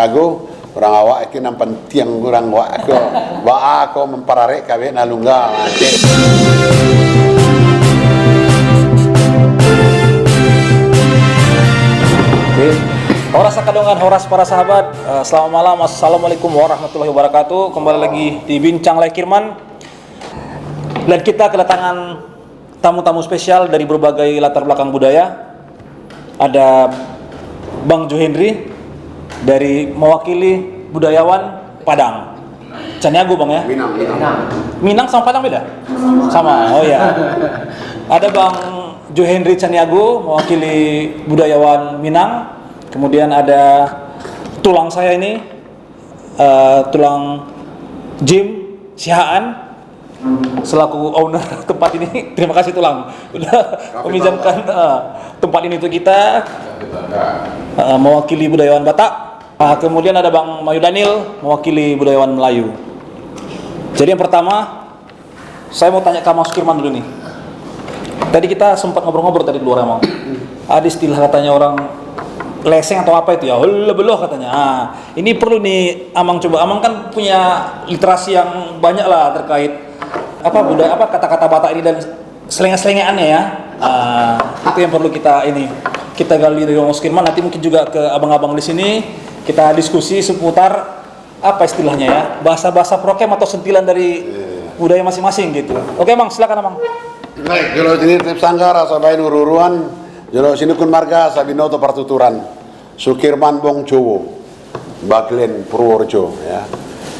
Caniago orang awak iki nang penting orang awak ako mempararek kawe nalungga mate. Horas Sakadongan, horas para sahabat, selamat malam, assalamualaikum warahmatullahi wabarakatuh. Kembali lagi di Bincang Lekirman. Dan kita kedatangan tamu-tamu spesial dari berbagai latar belakang budaya. Ada Bang Jo Henry dari mewakili budayawan Padang, Caniago Bang ya? Minang sama Padang beda? Sama, oh ya. Ada Bang Jo Henry Caniago mewakili budayawan Minang. Kemudian ada tulang saya ini, tulang Jim Sihaan selaku owner tempat ini. Terima kasih tulang udah meminjamkan tempat ini untuk kita, mewakili budayawan Batak. Kemudian ada Bang Mayu Daniel mewakili budayawan Melayu. Jadi yang pertama saya mau tanya ke Mas Kirman dulu nih. Tadi kita sempat ngobrol-ngobrol tadi di luar emang. Ada istilah katanya orang leseng atau apa itu ya, beloh katanya. Ini perlu nih Amang coba. Amang kan punya literasi yang banyak lah terkait budaya kata-kata Batak ini dan selenge-selengeannya ya. Itu yang perlu kita gali dari Mas Kirman. Nanti mungkin juga ke abang-abang di sini kita diskusi seputar apa istilahnya ya, bahasa-bahasa prokem atau sentilan dari budaya masing-masing gitu. Oke Bang, silakan Amang. Baik, kalau ini tips sanggara sabai nururuan, jero sini kun marga sabinoto partuturan, Sukirman Bong Jowo, Baglen Purworejo ya.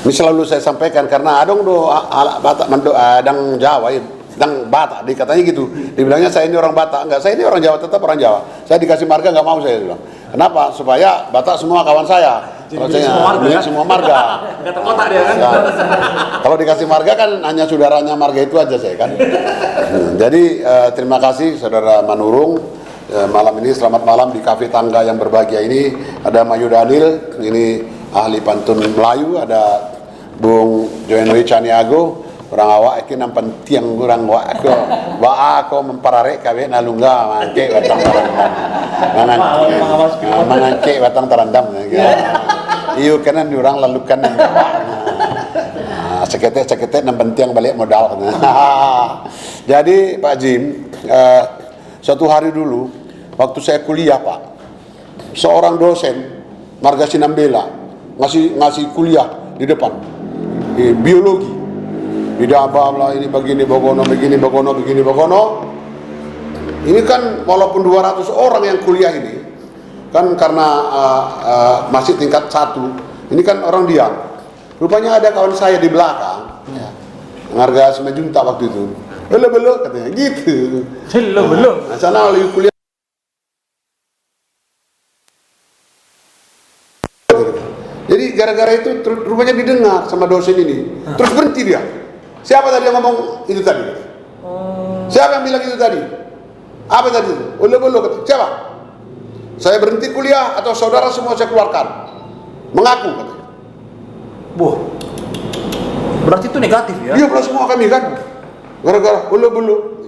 Ini selalu saya sampaikan karena adong do alak Batak mendo adang Jawa ya, sedang Batak dikatanya gitu. Dibilangnya saya ini orang Batak, enggak, saya ini orang Jawa, tetap orang Jawa. Saya dikasih marga enggak mau saya bilang. Kenapa? Supaya Batak semua kawan saya. Jadi semua marga. Enggak terkotak dia kan. Ya. Kalau dikasih marga kan hanya saudaranya marga itu aja saya kan. Jadi terima kasih Saudara Manurung. Malam ini selamat malam di Kafe Tangga yang berbahagia ini. Ada Mayu Daniel, ini ahli pantun Melayu. Ada Bung Jo Henry Caniago, orang awak iki nang penting orang ako mempararek kawe nalungga mangke batang tarandam. Mangke batang tarandam. Iyo kanan orang lalukan. Seketek nang penting balik modal. Jadi Pak Jim, suatu hari dulu waktu saya kuliah Pak, seorang dosen Marga Sinambela ngasih kuliah di depan biologi, tidak apa ini begini bagono. Ini kan walaupun 200 orang yang kuliah ini kan karena masih tingkat 1, ini kan orang diam. Rupanya ada kawan saya di belakang, Marga Semajunta waktu itu. Belo katanya gitu. Belo. Nah, sana lagi kuliah. Jadi gara-gara itu rupanya didengar sama dosen ini. Terus berhenti dia. Siapa tadi yang ngomong itu tadi? Siapa yang bilang itu tadi? Apa tadi itu? Belo kata. Siapa? Saya berhenti kuliah atau saudara semua saya keluarkan? Mengaku katanya. Berarti itu negatif ya? Iya, belah semua kami kan. Gara-gara bulu.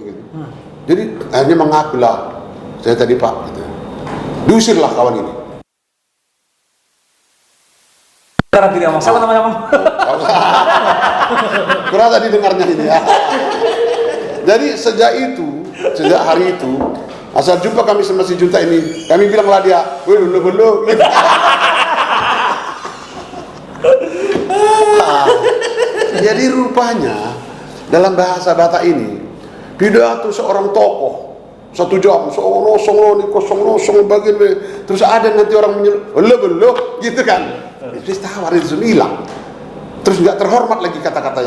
Jadi akhirnya mengakulah saya tadi Pak gitu. Diusirlah kawan ini. Siapa namanya Bang? Kurang tadi dengarnya ini ya. Jadi sejak hari itu asal jumpa kami sama si Junta ini, kami bilanglah dia, bulu. Jadi rupanya dalam bahasa Batak ini pidato seorang tokoh 1 jam song bagian terus ada nanti orang menyeluk gitu kan. Terus tawar itu hilang. Terus nggak terhormat lagi kata-kata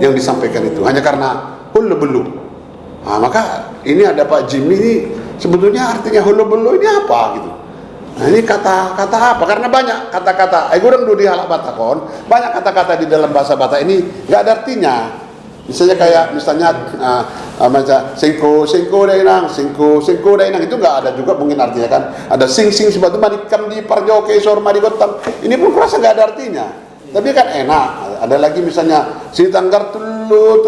yang disampaikan itu hanya karena belu. Nah, maka ini ada Pak Jim ini sebetulnya artinya belu ini apa gitu. Nah ini kata-kata apa? Karena banyak kata-kata. Gurang dulu di halak Batakon, banyak kata-kata di dalam bahasa Batak ini nggak ada artinya. Misalnya macam singko dainang itu nggak ada juga mungkin artinya kan. Ada sing sebatu madikam di parjoke sor madigotam. Ini pun kurasa nggak ada artinya. Tapi kan enak. Ada lagi misalnya sitanggar tullo,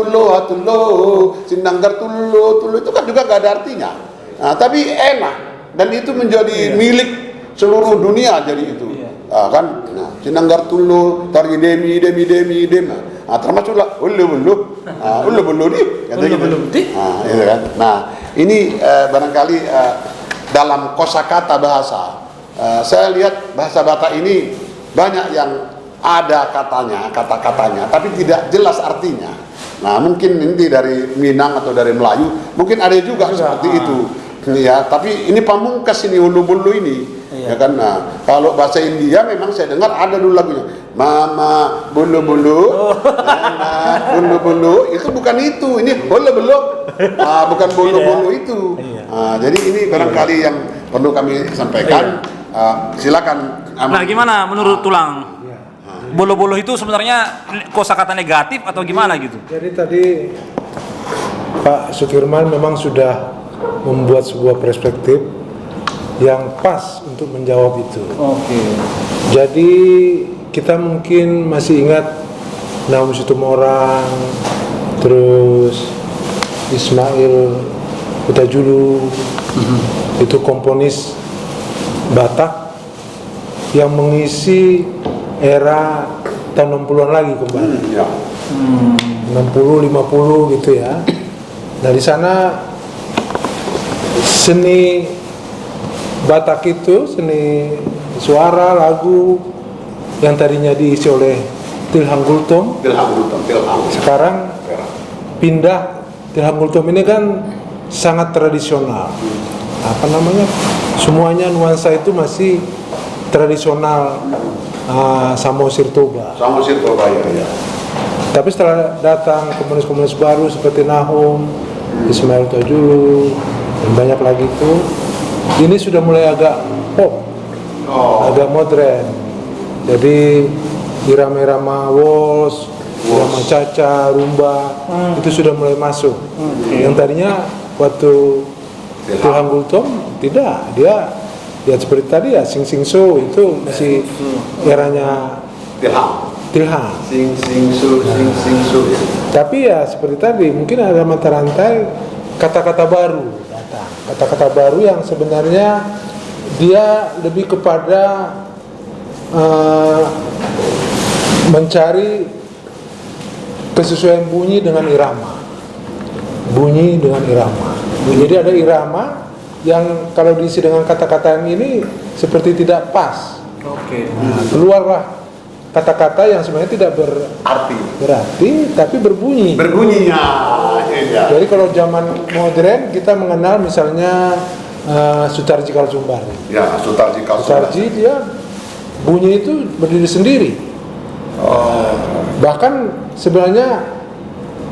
sindanggar tullo itu kan juga nggak ada artinya. Nah, tapi enak dan itu menjadi milik seluruh dunia jadi itu. kan, nah, Sinanggar Tulu, Tari Demi, termasuklah Ulu Bulu di, kata gitu. Itu kan. Nah, ini barangkali dalam kosakata bahasa, saya lihat bahasa Batak ini banyak yang ada kata-katanya, tapi tidak jelas artinya. Nah, mungkin ini dari Minang atau dari Melayu, mungkin ada juga seperti itu. Ya, tapi ini pamungkas ini Ulu Bulu ini, ya kan. Nah, kalau bahasa India memang saya dengar ada dulu lagunya, Mama Bulu Bulu, Mama Bulu Bulu, itu bukan itu, ini Bulu Bulu, bukan Bulu Bulu itu. Jadi ini barangkali yang perlu kami sampaikan. Silakan. Nah, gimana menurut Tulang? Bolo-bolo itu sebenarnya kosakata negatif atau gimana gitu? Jadi tadi Pak Sukirman memang sudah membuat sebuah perspektif yang pas untuk menjawab itu. Oke. Jadi kita mungkin masih ingat Naum Situmorang, terus Ismail Hutajulu, itu komponis Batak yang mengisi era tahun 60-an lagi kembali. 60, 50 gitu ya. Nah, di sana seni Batak itu, seni suara, lagu yang tadinya diisi oleh Tilhang Gultom, sekarang pindah. Tilhang Gultom ini kan sangat tradisional. Apa namanya? Semuanya nuansa itu masih tradisional. Samosir Toba ya. Tapi setelah datang komunis-komunis baru seperti Nahum, Ismail Hutajulu, dan banyak lagi itu, ini sudah mulai agak pop, agak modern. Jadi irama-irama waltz, irama caca, rumba, itu sudah mulai masuk. Yang tadinya waktu Tilhang Gultom tidak, dia seperti tadi ya, sing so itu masih eranya Tilhang. Sing so. Tapi ya seperti tadi, mungkin ada mata rantai kata-kata baru datang. Kata-kata baru yang sebenarnya dia lebih kepada mencari kesesuaian bunyi dengan irama. Jadi ada irama yang kalau diisi dengan kata-kata yang ini seperti tidak pas. Nah, keluarlah kata-kata yang sebenarnya tidak berarti tapi berbunyi. Jadi kalau zaman modern kita mengenal misalnya Sutarji Kalsumbari. Ya, Sutarji dia bunyi itu berdiri sendiri. Bahkan sebenarnya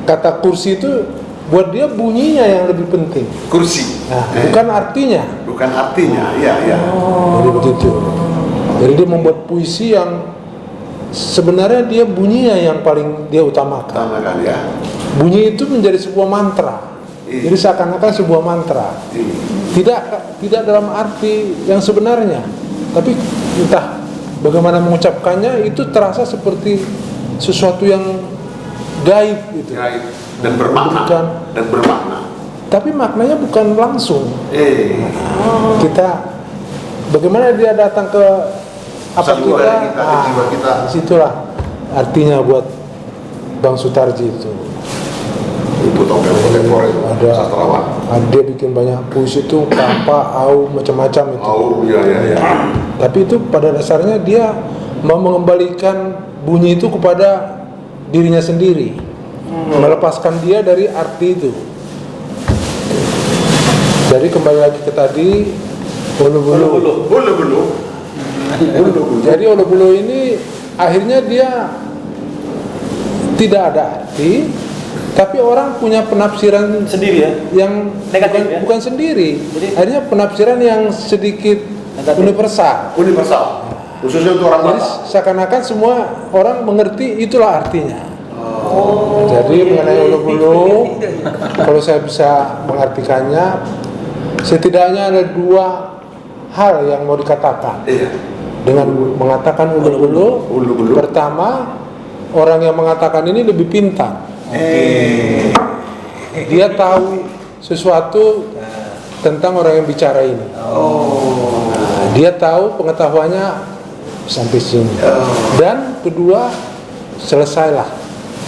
kata kursi itu buat dia bunyinya yang lebih penting. Kursi. Nah, bukan artinya. Iya. Jadi begitu. Jadi dia membuat puisi yang sebenarnya dia bunyinya yang paling dia utamakan. Ya. Bunyi itu menjadi sebuah mantra. Jadi seakan-akan sebuah mantra. Tidak dalam arti yang sebenarnya, tapi entah bagaimana mengucapkannya itu terasa seperti sesuatu yang gaib gitu. Dan bermakna. Tapi maknanya bukan langsung. Kita bagaimana dia datang ke apa kita, situlah artinya buat Bang Sutarji itu. Itu topeng itu ada sastrawan. Dia bikin banyak puisi itu kappa, au, macam-macam itu. Iya. Tapi itu pada dasarnya dia mau mengembalikan bunyi itu kepada dirinya sendiri. Melepaskan dia dari arti itu. Jadi kembali lagi ke tadi Ulu-bulu. Jadi Ulu-bulu ini akhirnya dia tidak ada arti, tapi orang punya penafsiran Sendiri ya? yang Negatif, ya? bukan sendiri. Jadi, akhirnya penafsiran yang sedikit negatif. universal. Khususnya untuk orang Jadi Batak. seakan-akan semua orang mengerti itulah artinya. Jadi mengenai Ulu-bulu, kalau saya bisa mengartikannya, setidaknya ada dua hal yang mau dikatakan. Dengan mengatakan Ulu-bulu, pertama, orang yang mengatakan ini lebih pintar. Dia tahu sesuatu tentang orang yang bicara ini. Dia tahu pengetahuannya sampai sini. Dan kedua, selesailah,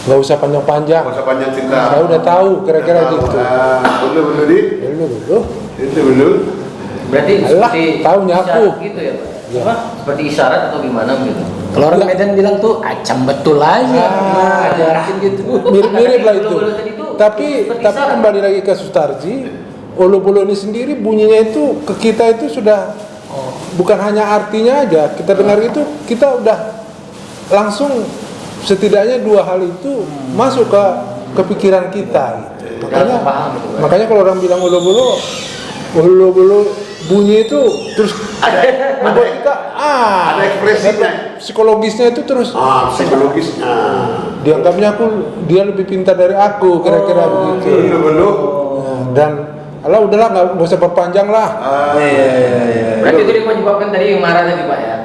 nggak usah panjang-panjang. Masa panjang cerita. Saya udah tahu kira-kira gitu. Belum di. Belum. Itu belum. Berarti Alah, seperti tahunya aku. isyarat gitu ya Pak? Ya. Apa? Seperti isyarat atau gimana gitu? Kalau orang Medan bilang tuh acam betul aja. Ada mungkin gitu. Mirip-mirip lah itu. Ulu-ulu tadi tuh Tapi seperti tapi isyarat. kembali lagi ke Sutarji, ulu-ulu ini sendiri bunyinya itu ke kita itu sudah bukan hanya artinya aja. Kita dengar itu kita udah langsung setidaknya dua hal itu masuk ke pikiran kita. Gitu. Makanya Paham itu, Pak. makanya kalau orang bilang ulu-ulu bunyi itu terus membuat kita ada ekspresinya. psikologisnya itu terus Psikologisnya. dianggapnya dia lebih pintar dari aku kira-kira begitu. Belum. Nah, dan Allah udahlah nggak usah berpanjang lah. Berarti itu yang menyebabkan tadi yang marah tadi Pak ya?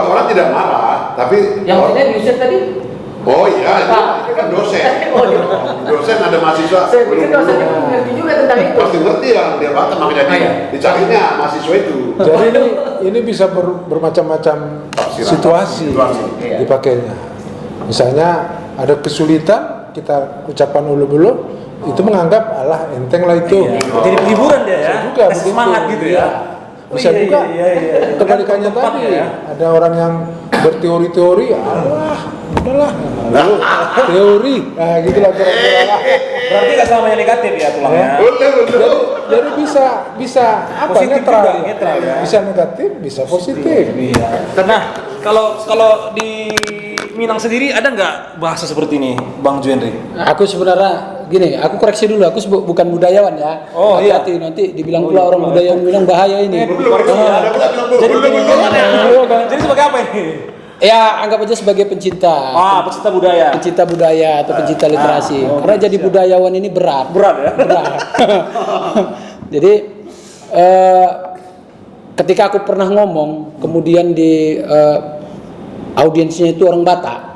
Orang tidak marah, tapi Yang maksudnya diusir tadi? oh iya, itu kan dosen. Oh, iya. Dosen ada mahasiswa. Saya pikir dosennya mengerti juga tentang itu. Pasti ngerti lah dia Batam, makanya dicarinya mahasiswa itu. Jadi ini bisa bermacam-macam situasi Iya. dipakainya. Misalnya ada kesulitan kita ucapan ulu-ulu itu menganggap alah enteng lah itu. Jadi penghiburan dia ya. Bisa juga Kasih begitu. semangat gitu ya. Bisa juga kebalikannya Tempatnya tadi. ya. Ada orang yang berteori-teori, alah udahlah teori, nah gitulah kira-kira lah. Berarti nggak selamanya negatif ya tulangnya. Jadi bisa apa Positif netral, juga, ya. netral ya. Bisa negatif, bisa positif. Iya. Nah, kalau di Minang sendiri ada nggak bahasa seperti ini, Bang Juendri? Aku sebenarnya gini, aku koreksi dulu, aku bukan budayawan ya. Oh, iya. Hati-hati nanti dibilang pula orang budayawan bilang bahaya ini. Jadi sebagai apa ini? Ya anggap aja sebagai pencinta. Pecinta budaya. Pencinta budaya atau pencinta literasi. Karena jadi budayawan ini berat. Berat ya? Berat. Jadi ketika aku pernah ngomong, kemudian di audiensnya itu orang Batak.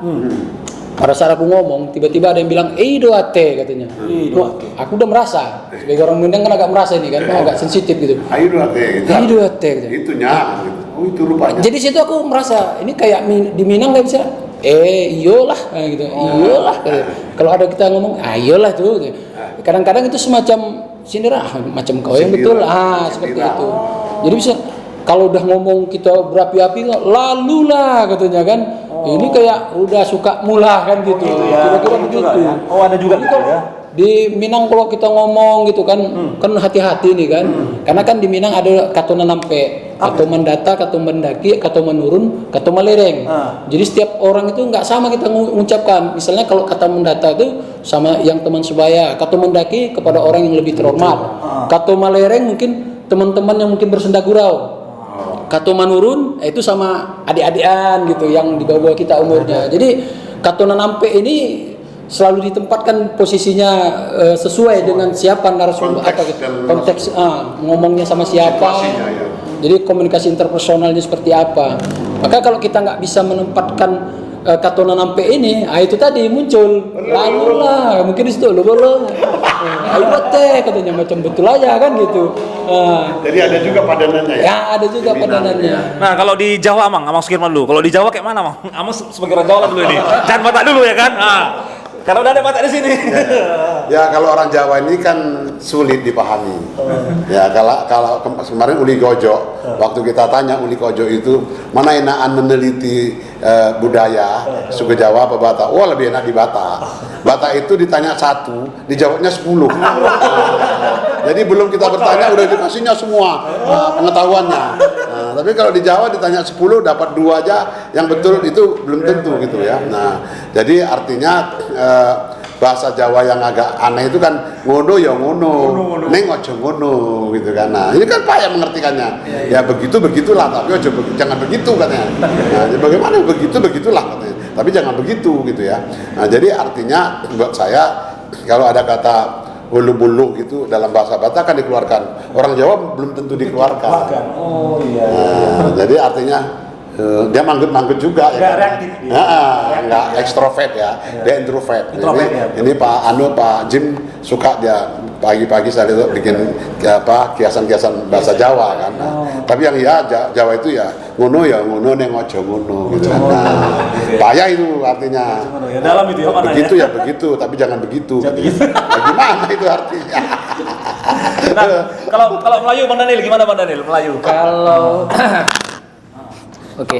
Pada saat aku ngomong, tiba-tiba ada yang bilang, doate katanya. Aku udah merasa, sebagai orang Minang kan agak merasa ini kan, agak sensitif gitu. Ayo gitu. Doate katanya. Itunya. Oh itu rupanya. Jadi situ aku merasa ini kayak di Minang nggak bisa. Iyalah gitu. Iyalah. Kalau ada kita ngomong, iyalah tuh. Gitu. Kadang-kadang itu semacam sindir macam kau yang betul. Seperti itu. Jadi bisa kalau udah ngomong kita berapi-api, lalulah katanya kan. Ini kayak udah suka mulah kan gitu. Kira-kira begitu. Ya? Oh ada juga gitu ya. Di Minang kalau kita ngomong gitu kan, kan hati-hati nih kan. Karena kan di Minang ada katona nampe, kato mendata, kato mendaki, kato menurun, kato melereng. Jadi setiap orang itu nggak sama kita mengucapkan. Misalnya kalau kata mendata itu sama yang teman sebaya, kato mendaki kepada orang yang lebih terhormat. Kato melereng mungkin teman-teman yang mungkin bersenda gurau. Kato menurun itu sama adik-adikan gitu yang di bawah kita umurnya. Jadi katona nampe ini selalu ditempatkan posisinya sesuai dengan siapa narasumber atau konteks ngomongnya sama siapa. Ya. Jadi komunikasi interpersonalnya seperti apa. Maka kalau kita nggak bisa menempatkan katona nampe ini, itu tadi muncul lalu lah, mungkin di situ lo ayo teh katanya macam betul aja kan gitu. Jadi ada juga padanannya ya. Ya ada juga padanannya. Nah kalau di Jawa Amang Sukirman dulu. Kalau di Jawa kayak mana Amang sebagai orang Jawa lah dulu ini. Jangan Batak dulu ya kan. Karena udah ada Batak di sini. Ya kalau orang Jawa ini kan sulit dipahami. Ya kalau kemarin Uli Kojo, waktu kita tanya Uli Kojo itu mana enakan meneliti budaya suku Jawa apa Batak? Wah lebih enak di Batak. Batak itu ditanya 1, dijawabnya 10. Jadi belum kita bertanya udah dikasihnya semua pengetahuannya. Tapi kalau di Jawa ditanya 10 dapat 2 aja yang betul itu belum tentu gitu ya. Nah jadi artinya bahasa Jawa yang agak aneh itu kan ngono ya ngono, neng ojo ngono gitu kan. Nah ini kan payah mengertikannya. Ya begitulah, tapi jangan begitu katanya. Nah, bagaimana begitulah katanya. Tapi jangan begitu gitu ya. Nah jadi artinya buat saya kalau ada kata bulu-bulu gitu dalam bahasa Batak kan dikeluarkan. Orang Jawa belum tentu dikeluarkan. Oh iya. Nah, jadi artinya dia manggut-manggut juga Nggak ya kan? reaktif dia. Nggak ekstrovert ya, dia introvert. Introvert, ini, ya. ini Pak Jim suka dia pagi-pagi saya lihat bikin kiasan-kiasan bahasa Jawa kan. Tapi yang Jawa itu ya ngono neng ojo ngono gitu kan. Payah itu artinya. Ya, dalam itu ya, mana Begitu ya begitu, tapi jangan begitu. Nah, gimana itu artinya? Nah, kalau Melayu Bang Daniel gimana Bang Daniel Melayu? Kalau oke.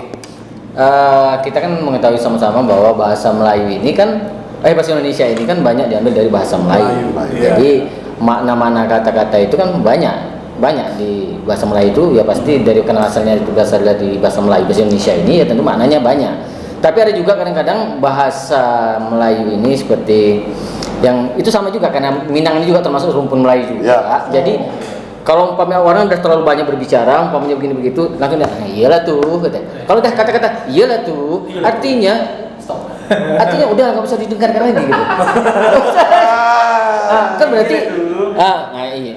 Kita kan mengetahui sama-sama bahwa bahasa Melayu ini kan bahasa Indonesia ini kan banyak diambil dari bahasa Melayu. Jadi makna-makna kata-kata itu kan banyak di bahasa Melayu itu ya pasti dari karena asalnya itu berasal dari bahasa Melayu. Bahasa Indonesia ini ya tentu maknanya banyak. Tapi ada juga kadang-kadang bahasa Melayu ini seperti yang itu sama juga karena Minang ini juga termasuk rumpun Melayu juga. Ya. Jadi kalau umpamanya orang udah terlalu banyak berbicara, umpamanya begini begitu, langsung dia, iyalah tuh, katanya. Kalau udah kata-kata iyalah tuh, artinya udah nggak bisa didengarkan lagi gitu. Kan berarti,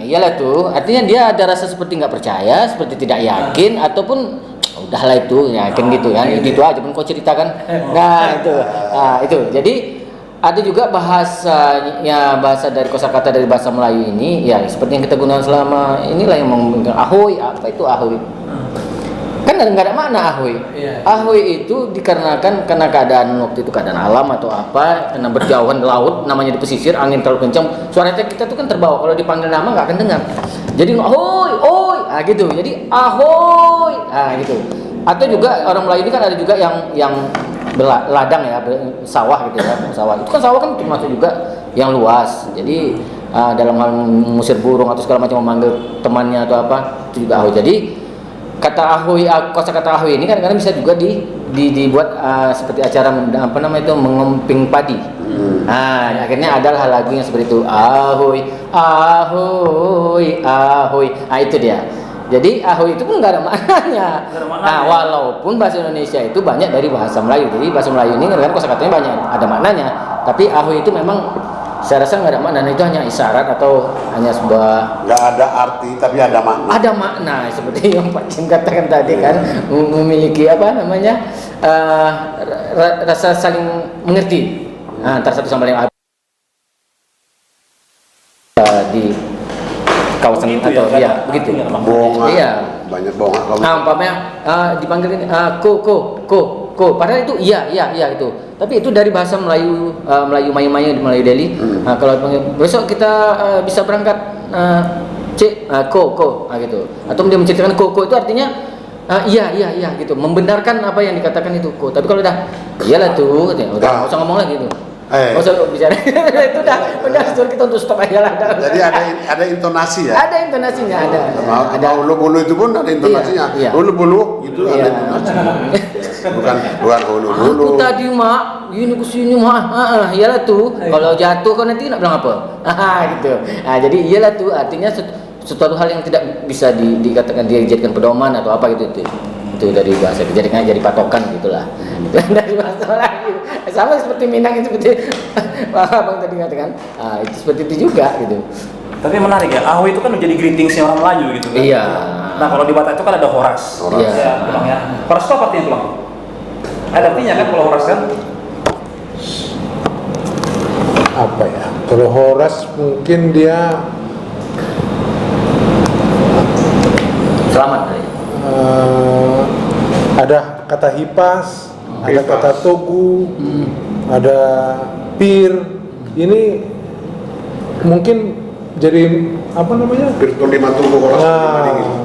iyalah tuh, artinya dia ada rasa seperti nggak percaya, seperti tidak yakin, ataupun udahlah itu, yakin gitu kan, itu aja pun kau ceritakan. Nah itu, jadi ada juga bahasa dari kosakata dari bahasa Melayu ini ya seperti yang kita gunakan selama inilah yang menggunakan ahoy. Apa itu ahoy? Kan nggak ada makna ahoy. Ahoy itu dikarenakan karena keadaan waktu itu keadaan alam atau apa, karena berjauhan di laut, namanya di pesisir, angin terlalu kencang, suara kita tuh kan terbawa, kalau dipanggil nama nggak akan dengar. Jadi ahoy, oi, gitu. Jadi ahoy, gitu. Atau juga orang Melayu ini kan ada juga yang ladang ya, sawah gitu ya, sawah itu kan sawah kan termasuk juga yang luas. Jadi dalam hal mengusir burung atau segala macam memanggil temannya atau apa itu juga ahoy. Jadi kata ahoy, kosakata ahoy ini kadang-kadang bisa juga dibuat seperti acara apa namanya itu mengemping padi. Nah akhirnya ada hal lagu yang seperti itu, ahoy ahoy ahoy. Nah itu dia. Jadi ahoy itu pun nggak ada maknanya. Nah walaupun bahasa Indonesia itu banyak dari bahasa Melayu. Jadi bahasa Melayu ini kan kosakatanya banyak ada maknanya. Tapi ahoy itu memang saya rasa nggak ada makna. Itu hanya isyarat atau hanya sebuah Nggak ada arti tapi ada makna. ada makna seperti yang Pak Jim katakan tadi kan, memiliki apa namanya rasa saling mengerti antara satu sama lain di kawasan Begitu atau ya, ya begitu. Bohongan. Iya. Banyak bohongan. Umpamanya dipanggilin ko, padahal itu iya itu. Tapi itu dari bahasa Melayu Melayu Melayu Delhi. Kalau dipanggil besok kita bisa berangkat ko gitu. Atau dia menceritakan ko itu artinya iya gitu, membenarkan apa yang dikatakan itu ko. Tapi kalau udah iyalah tuh, udah nggak usah ngomong lagi tuh. Nggak usah bicara. Itu udah suruh kita untuk stop aja lah. Jadi ada intonasi ya. Ada intonasinya, ada. Ada ulu-bulu itu pun ada intonasinya. Iya. Ulu-bulu gitu ada Iya. intonasinya. Bukan ulu-bulu. Aku tadi mak, ini kesini mak, iyalah tuh. Kalau jatuh kan nanti nak bilang apa? Gitu. Nah, jadi iyalah tuh artinya sesuatu hal yang tidak bisa dikatakan dia dijadikan pedoman atau apa gitu itu dari bahasa dijadikan jadi patokan gitulah. Dari bahasa lagi sama seperti Minang itu seperti Bang tadi katakan. Itu seperti itu juga gitu. Tapi menarik ya, ahoy itu kan menjadi greetingsnya orang Melayu gitu kan. Iya. Nah kalau di Batak itu kan ada horas. Iya. Ya, Bang ya. Horas itu apa artinya tuh Bang? Ada artinya kan kalau horas kan? Apa ya? Kalau Horas mungkin dia Selamat kali. ada kata hipas, ada Hipas. kata togu, ada pir. Ini mungkin jadi apa namanya? Pirtun lima tunggu horas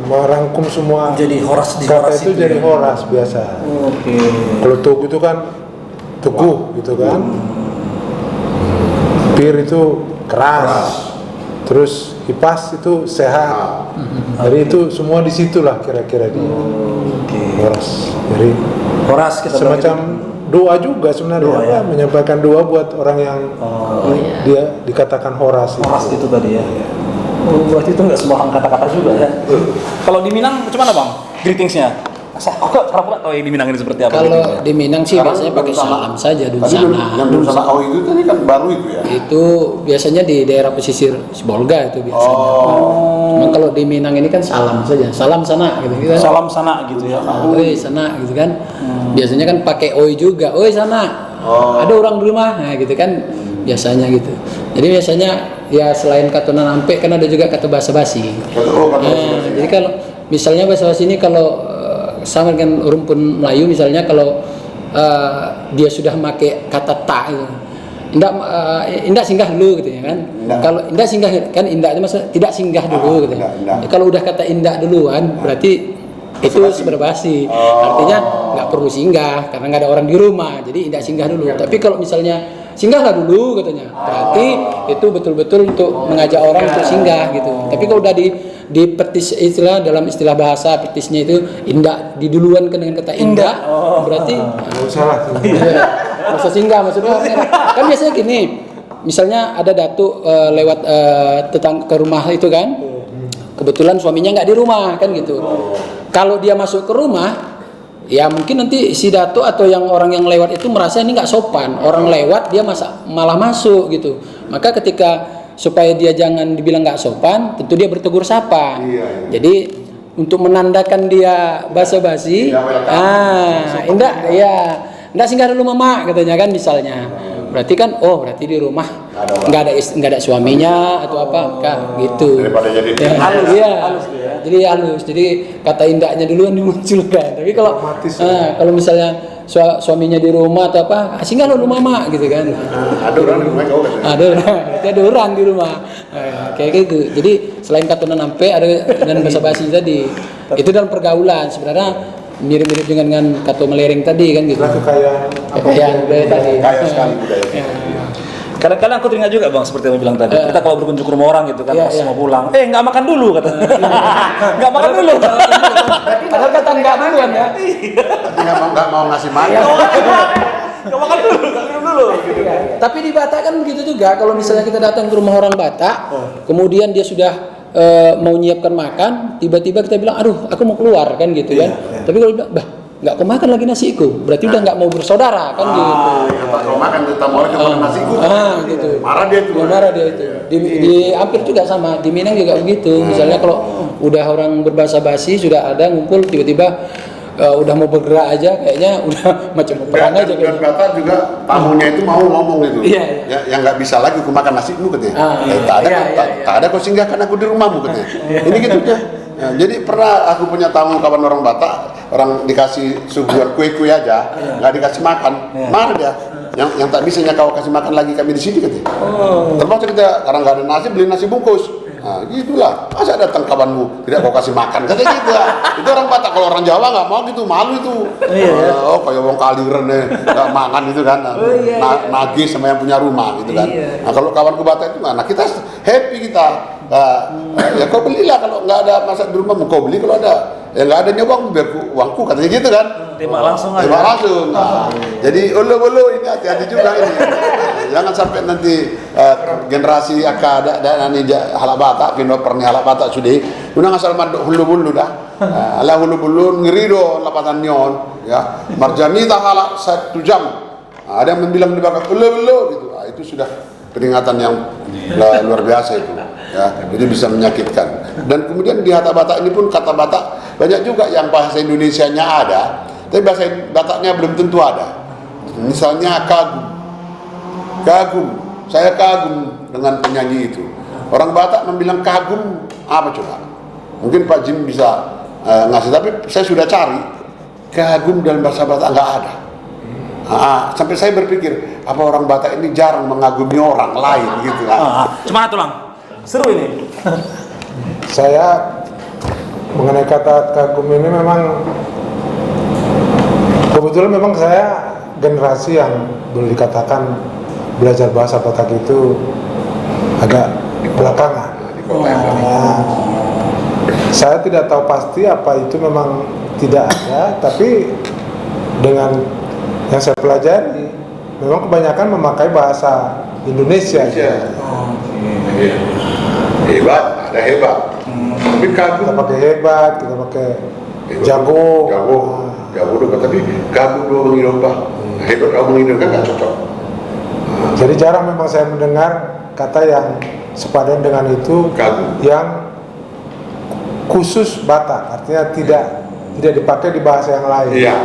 Merangkum semua Jadi horas di kata horas itu itu jadi ya? horas biasa. Oke. Kalau togu itu kan teguh gitu kan. Pir itu keras. Terus hipas itu sehat. Jadi itu semua di situlah kira-kira di horas. Jadi Horas kita bilang semacam doa juga sebenarnya, Doa, ya. menyampaikan doa buat orang yang dia dikatakan horas. gitu. Horas itu tadi ya. Oh, berarti itu nggak sembarang kata-kata juga ya. Kalau di Minang gimana Bang? Greetingsnya? Sekarang pula tahu yang di Minang ini seperti apa. Kalau di Minang sih Sekarang biasanya pakai belum sama. salam saja dulu Tadi sana. yang belum sama oh itu tadi kan baru itu ya. Itu biasanya di daerah pesisir Sibolga itu biasanya. Cuma kalau di Minang ini kan salam saja, salam sana gitu kan. Salam sana gitu ya. Oi sana gitu kan. Biasanya kan pakai oi juga, oi sana. Ada orang di rumah, nah gitu kan. Biasanya gitu. Jadi biasanya ya selain kata nampe kan ada juga kata basa-basi. Jadi kalau misalnya basa-basi ini kalau sama dengan rumpun Melayu misalnya kalau dia sudah pakai kata tak gitu. Indah singgah dulu gitu ya kan. Kalau indah singgah kan indah itu maksudnya tidak singgah dulu gitu. Kalau udah kata indah duluan berarti itu seberbasi. Artinya nggak perlu singgah karena nggak ada orang di rumah. Jadi indah singgah dulu. Tapi kalau misalnya singgahlah dulu katanya. Berarti itu betul-betul untuk mengajak orang untuk singgah gitu. Tapi kalau udah di petis istilah dalam istilah bahasa petisnya itu indah diduluankan dengan kata indah berarti Nggak usah lah. masa singgah maksudnya kan biasanya gini misalnya ada datuk lewat tetangga ke rumah itu kan kebetulan suaminya nggak di rumah kan gitu kalau dia masuk ke rumah ya mungkin nanti si datuk atau yang orang yang lewat itu merasa ini nggak sopan orang lewat dia malah masuk gitu maka ketika supaya dia jangan dibilang nggak sopan tentu dia bertegur sapa jadi untuk menandakan dia basa-basi indah ya nggak singgah dulu mama katanya kan misalnya berarti kan berarti di rumah nggak ada suaminya atau apa enggak gitu Daripada jadi halus jadi halus jadi kata indahnya duluan dimunculkan tapi kalau kalau misalnya suaminya di rumah atau apa singgah dulu mama gitu kan ada orang di rumah kau katanya. ada orang di rumah kayak gitu jadi selain kata nampe ada dan basa-basi tadi itu dalam pergaulan sebenarnya mirip-mirip dengan kata melereng tadi kan gitu. Kekayaan budaya tadi. Kaya sekali budaya. Kadang-kadang aku teringat juga bang seperti yang bilang tadi. Kita kalau berkunjung ke rumah orang gitu kan pas mau pulang, nggak makan dulu kata. Nggak makan dulu. Padahal kata nggak duluan ya. Nggak mau ngasih makan. Nggak makan dulu, nggak minum dulu. Tapi di Batak kan begitu juga. Kalau misalnya kita datang ke rumah orang Batak, kemudian dia sudah mau nyiapkan makan, tiba-tiba kita bilang, aduh, aku mau keluar kan gitu kan. Tapi kalau bilang, bah, nggak kau makan lagi nasiku, berarti udah nggak mau bersaudara kan gitu. Kalau makan tetap mau makan nasiku. Gitu. Marah dia tuh. Marah dia itu. Di hampir juga sama, di Minang juga begitu. Misalnya kalau udah orang berbahasa basi sudah ada ngumpul tiba-tiba udah mau bergerak aja kayaknya udah macam perang aja Dan kata juga tamunya itu mau ngomong itu. Iya. Yang nggak bisa lagi aku makan nasimu katanya. Tak ada kau singgahkan aku di rumahmu katanya. Ini gitu ya. Jadi pernah aku punya tamu kawan orang Batak, orang dikasih suguhan kue-kue aja, nggak dikasih makan, marah dia. Yang tak bisanya kau kasih makan lagi kami di sini katanya. Termasuk kita karena nggak ada nasi beli nasi bungkus. Nah, gitulah. Masa datang kawanmu tidak kau kasih makan katanya gitu. Itu orang Batak, kalau orang Jawa nggak mau gitu, malu itu. Kayak wong kaliren nggak makan itu kan. Nagih sama yang punya rumah gitu kan. Nah, kalau kawanku Batak itu nah kita happy kita. Ya kau belilah kalau nggak ada masak di rumahmu kau beli kalau ada. Ya nggak ada nyobang biar uangku katanya gitu kan. Terima langsung aja. Terima langsung. Jadi ulu ini hati-hati juga ini. Jangan sampai nanti generasi ada nanti halak Batak kino perni halak Batak sudah. Unang asal manduk hulu-hulu dah. Ala hulu-hulu ngeri do lapatan nyon ya. Marjani tak halak 1 jam. Ada yang bilang di belakang hulu-hulu gitu. Itu sudah peringatan yang luar biasa itu. Ya, jadi bisa menyakitkan. Dan kemudian di kata Batak ini pun kata Batak banyak juga yang bahasa Indonesianya ada, tapi bahasa Bataknya belum tentu ada. Misalnya kagum, saya kagum dengan penyanyi itu. Orang Batak membilang kagum apa coba? Mungkin Pak Jim bisa ngasih, tapi saya sudah cari kagum dalam bahasa Batak nggak ada. Sampai saya berpikir apa orang Batak ini jarang mengagumi orang lain gitu kan? Cuma tulang. Seru ini. Saya mengenai kata kagum ini memang kebetulan memang saya generasi yang boleh dikatakan belajar bahasa Batak itu agak belakangan. Saya tidak tahu pasti apa itu memang tidak ada, tapi dengan yang saya pelajari memang kebanyakan memakai bahasa Indonesia. Hebat, ada hebat. Tapi kagum. Kita pakai hebat, kita pakai jago. Jago juga, tapi kagum dua mengirim Pak. Hebat kamu mengirim kan nggak cocok. Jadi jarang memang saya mendengar kata yang sepadan dengan itu Kagum. yang khusus Batak, artinya tidak dipakai di bahasa yang lain. Iya.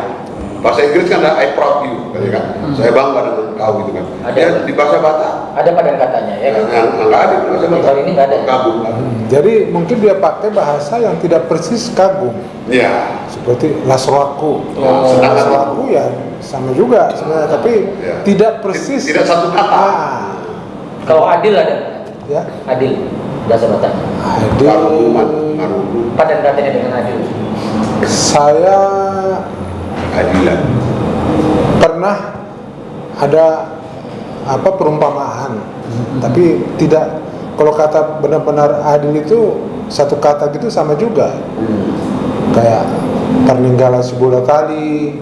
Bahasa Inggris kan ada I proud you, kan? Saya bangga dengan kau gitu kan. Ada. Ya, di bahasa Batak Ada padan katanya ya kan? nggak ada di bahasa Batak. Kalau ini nggak ada. Kagum. Jadi mungkin dia pakai bahasa yang tidak persis kagum, Iya. seperti lasroaku. Sedangkan Lasroaku ya sama juga sebenarnya, tapi Ya. tidak persis. Tidak satu kata. Kalau adil ada? Ya. Adil bahasa Batak. Adil. Karuman. Padan katanya dengan adil. Saya Keadilan. pernah ada perumpamaan, tapi tidak. Kalau kata benar-benar adil itu satu kata gitu sama juga. Kayak peninggalan sebuah tali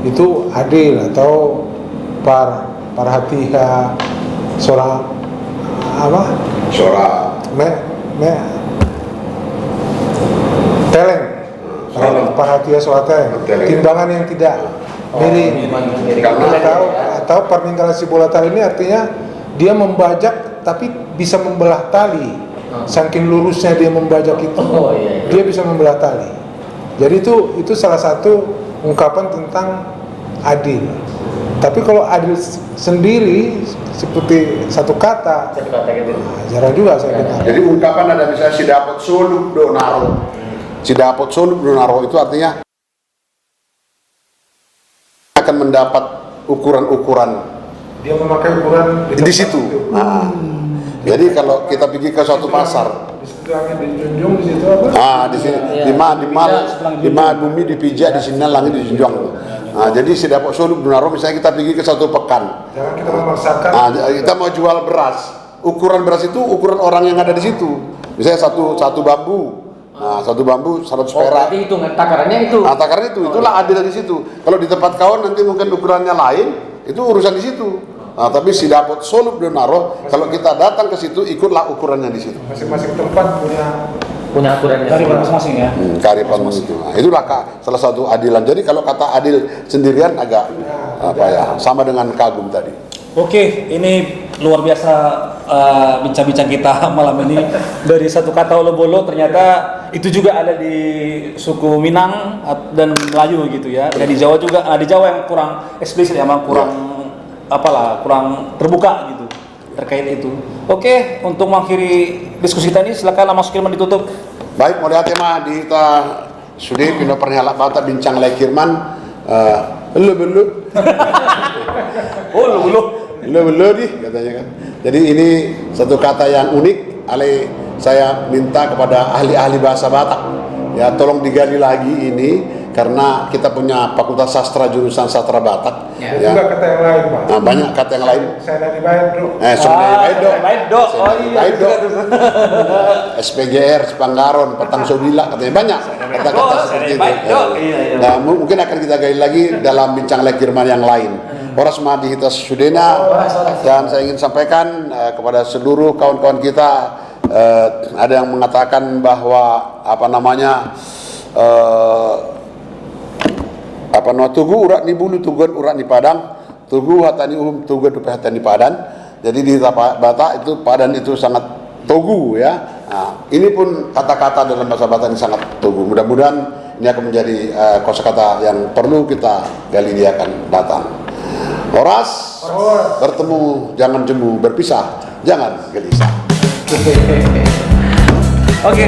itu adil, atau parhatiha seorang Sora. teleng, parhatiha seorang teleng, Teleng. timbangan yang tidak miring. Atau peninggalan si bola tali ini artinya dia membajak tapi bisa membelah tali. Saking lurusnya dia membajak itu, Oh, iya. dia bisa membelah tali. Jadi itu salah satu ungkapan tentang adil. Tapi kalau adil sendiri seperti satu kata, Satu kata gitu. jarang juga saya dengar. Jadi ungkapan ada misalnya si dapat suluk donaro. Si dapat suluk donaro itu artinya akan mendapat ukuran-ukuran Dia memakai ukuran di situ. Nah, jadi kalau kita pergi ke suatu pasar, Di situ angin dijunjung, di situ apa? di sini di ma bumi dipijak, di sini langit dijunjung. Nah, jadi si dapat suluk donaro misalnya kita pergi ke suatu pekan. Jangan kita memaksakan. Nah, kita mau jual beras. Ukuran beras itu ukuran orang yang ada di situ. Misalnya satu bambu. Nah, satu bambu 100 Oh, perak. berarti hitungan takarannya itu. Nah, takaran itulah adil di situ. Kalau di tempat kawan nanti mungkin ukurannya lain, itu urusan di situ. Nah, tapi si dapat suluk donaro, kalau kita datang ke situ ikutlah ukurannya di situ. Masing-masing tempat punya aturannya. Dari masing-masing ya. Kearifan itu. Nah, itulah salah satu adilan. Jadi kalau kata adil sendirian agak sama dengan kagum tadi. Oke, ini luar biasa bincang-bincang kita malam ini. Dari satu kata Olobolo ternyata itu juga ada di suku Minang dan Melayu gitu ya. Dan di Jawa juga, di Jawa yang kurang eksplisit ya, kurang kurang terbuka gitu terkait itu. Oke, untuk mengakhiri diskusi kita ini silakan Mas Kirman ditutup. Baik, mau lihat mah di kita sudah pindah pernyalak bata bincang lagi Kirman. Belum. Oh, lu. Belum nih katanya kan. Jadi ini satu kata yang unik. Saya minta kepada ahli-ahli bahasa Batak ya tolong digali lagi ini karena kita punya Fakultas Sastra jurusan Sastra Batak. Ada juga kata yang lain, Pak. Nah, banyak kata yang lain. Saya dari Baidro. Baidro. Oh iya. SPGR, Sepanggaron, Petang Sobila, katanya banyak kata-kata seperti itu. Iya. Nah, mungkin akan kita gali lagi dalam bincang lekirman yang lain. Horas Madi Hita Sudena, dan saya ingin sampaikan kepada seluruh kawan-kawan kita, ada yang mengatakan bahwa tugu urat ni bulu tuguan urat ni padang, tugu hatani tuguan dupe hatani padan. Jadi di Batak itu padan itu sangat togu ya. Nah, ini pun kata-kata dalam bahasa Batak ini sangat togu. Mudah-mudahan ini akan menjadi kosakata yang perlu kita gali, dia akan datang. Horas, bertemu jangan jemu, berpisah jangan gelisah. Oke.